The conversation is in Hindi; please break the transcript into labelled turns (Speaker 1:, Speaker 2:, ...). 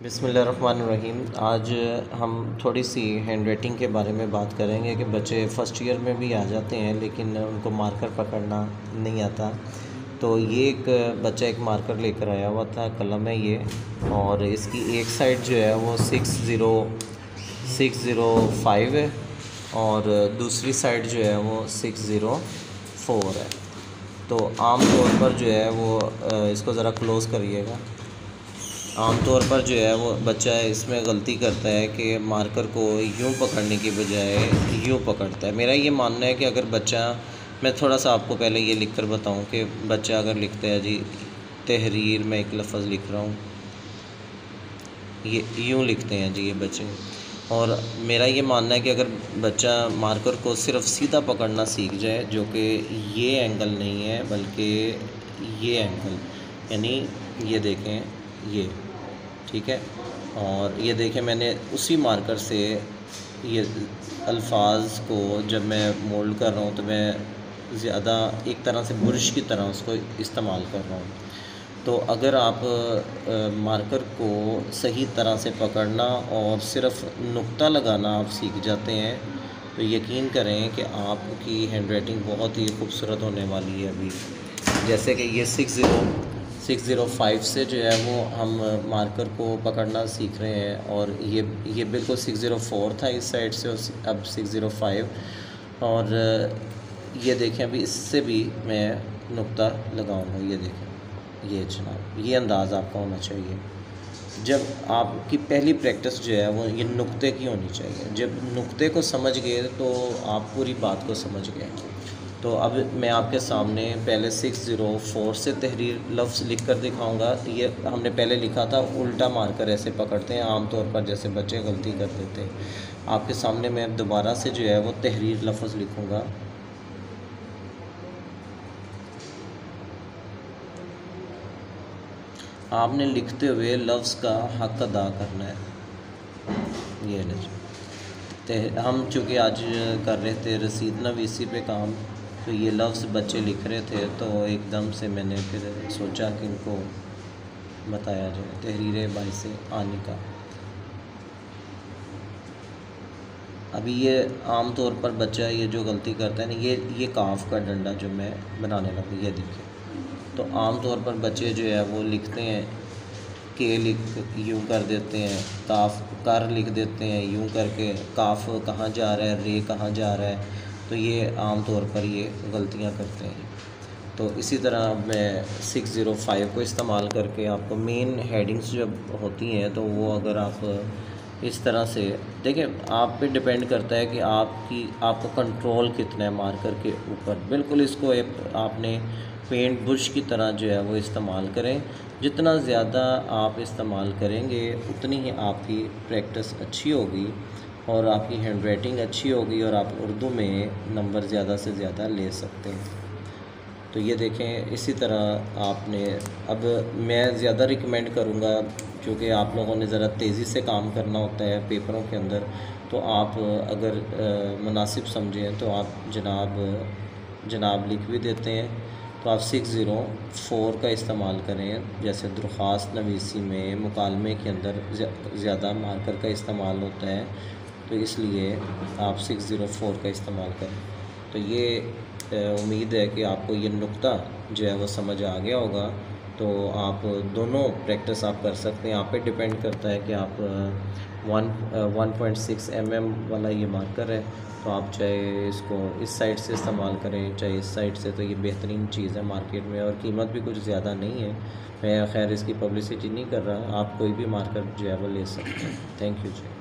Speaker 1: बिस्मिल्लाहिर्रहमानिर्रहीम। आज हम थोड़ी सी हैंड राइटिंग के बारे में बात करेंगे कि बच्चे फ़र्स्ट ईयर में भी आ जाते हैं लेकिन उनको मार्कर पकड़ना नहीं आता। तो ये एक बच्चा एक मार्कर लेकर आया हुआ था, कलम है ये, और इसकी एक साइड जो है वो 605 है और दूसरी साइड जो है वो 604 है। तो आम तौर पर जो है वो इसको ज़रा क्लोज़ करिएगा। आम तौर पर जो है वो बच्चा इसमें गलती करता है कि मार्कर को यूं पकड़ने की बजाय यूं पकड़ता है। मेरा ये मानना है कि अगर बच्चा, मैं थोड़ा सा आपको पहले ये लिख कर बताऊँ कि बच्चा अगर लिखता है जी तहरीर, मैं एक लफ्ज़ लिख रहा हूँ, ये यूं लिखते हैं जी ये बच्चे। और मेरा ये मानना है कि अगर बच्चा मार्कर को सिर्फ सीधा पकड़ना सीख जाए, जो कि ये एंगल नहीं है बल्कि ये एंगल, यानी ये देखें ये, ठीक है, और ये देखें मैंने उसी मार्कर से ये अल्फाज को जब मैं मोल्ड कर रहा हूँ तो मैं ज़्यादा एक तरह से बुरश की तरह उसको इस्तेमाल कर रहा हूँ। तो अगर आप मार्कर को सही तरह से पकड़ना और सिर्फ नुक्ता लगाना आप सीख जाते हैं तो यकीन करें कि आपकी हैंड राइटिंग बहुत ही खूबसूरत होने वाली है। अभी जैसे कि ये 605 से जो है वो हम मार्कर को पकड़ना सीख रहे हैं, और ये बिल्कुल 604 था इस साइड से, और अब 605, और ये देखें अभी इससे भी मैं नुक्ता लगाऊंगा। ये देखें, ये जनाब, ये अंदाज़ आपका होना चाहिए। जब आपकी पहली प्रैक्टिस जो है वो ये नुक्ते की होनी चाहिए। जब नुक्ते को समझ गए तो आप पूरी बात को समझ गए। तो अब मैं आपके सामने पहले 604 से तहरीर लफ्ज़ लिख कर दिखाऊँगा। ये हमने पहले लिखा था, उल्टा मार्कर ऐसे पकड़ते हैं आम तौर पर, जैसे बच्चे गलती कर देते हैं। आपके सामने मैं दोबारा से जो है वो तहरीर लफ्ज़ लिखूँगा। आपने लिखते हुए लफ्ज़ का हक़ अदा करना है। ये लीजिए, हम चूँकि आज कर रहे थे रसीद नवीसी पे काम, तो ये लफ्ज़ बच्चे लिख रहे थे तो एकदम से मैंने फिर सोचा कि इनको बताया जाए। तहरीर बाइसे आने का, अभी ये आम तौर पर बच्चा ये जो गलती करता है ना, ये काफ का डंडा जो मैं बनाने लगा, ये देखिए। तो आम तौर पर बच्चे जो है वो लिखते हैं के लिख यूँ कर देते हैं, काफ कर लिख देते हैं यूँ करके, काफ कहाँ जा रहा है, रे कहाँ जा रहा है। तो ये आम तौर पर ये गलतियाँ करते हैं। तो इसी तरह मैं 605 को इस्तेमाल करके आपको मेन हेडिंग्स जब होती हैं तो वो अगर आप इस तरह से देखें, आप पे डिपेंड करता है कि आपका कंट्रोल कितना है मार्कर के ऊपर। बिल्कुल इसको एक आपने पेंट ब्रश की तरह जो है वो इस्तेमाल करें। जितना ज़्यादा आप इस्तेमाल करेंगे उतनी ही आपकी प्रैक्टिस अच्छी होगी और आपकी हैंड राइटिंग अच्छी होगी और आप उर्दू में नंबर ज़्यादा से ज़्यादा ले सकते हैं। तो ये देखें, इसी तरह आपने, अब मैं ज़्यादा रिकमेंड करूँगा क्योंकि आप लोगों ने ज़रा तेज़ी से काम करना होता है पेपरों के अंदर, तो आप अगर मुनासिब समझें तो आप जनाब लिख भी देते हैं, तो आप 604 का इस्तेमाल करें। जैसे दरख्वास्त नवीसी में मुकालमे के अंदर ज़्यादा मार्कर का इस्तेमाल होता है, तो इसलिए आप 604 का इस्तेमाल करें। तो ये उम्मीद है कि आपको ये नुक्ता जो है वो समझ आ गया होगा। तो आप दोनों प्रैक्टिस आप कर सकते हैं। आप पे डिपेंड करता है कि आप 1.6 mm वाला ये मार्कर है, तो आप चाहे इसको इस साइड से इस्तेमाल करें चाहे इस साइड से, तो ये बेहतरीन चीज़ है मार्केट में, और कीमत भी कुछ ज़्यादा नहीं है। मैं खैर इसकी पब्लिसिटी नहीं कर रहा, आप कोई भी मार्कर जो है वो ले सकते हैं। Thank you ji.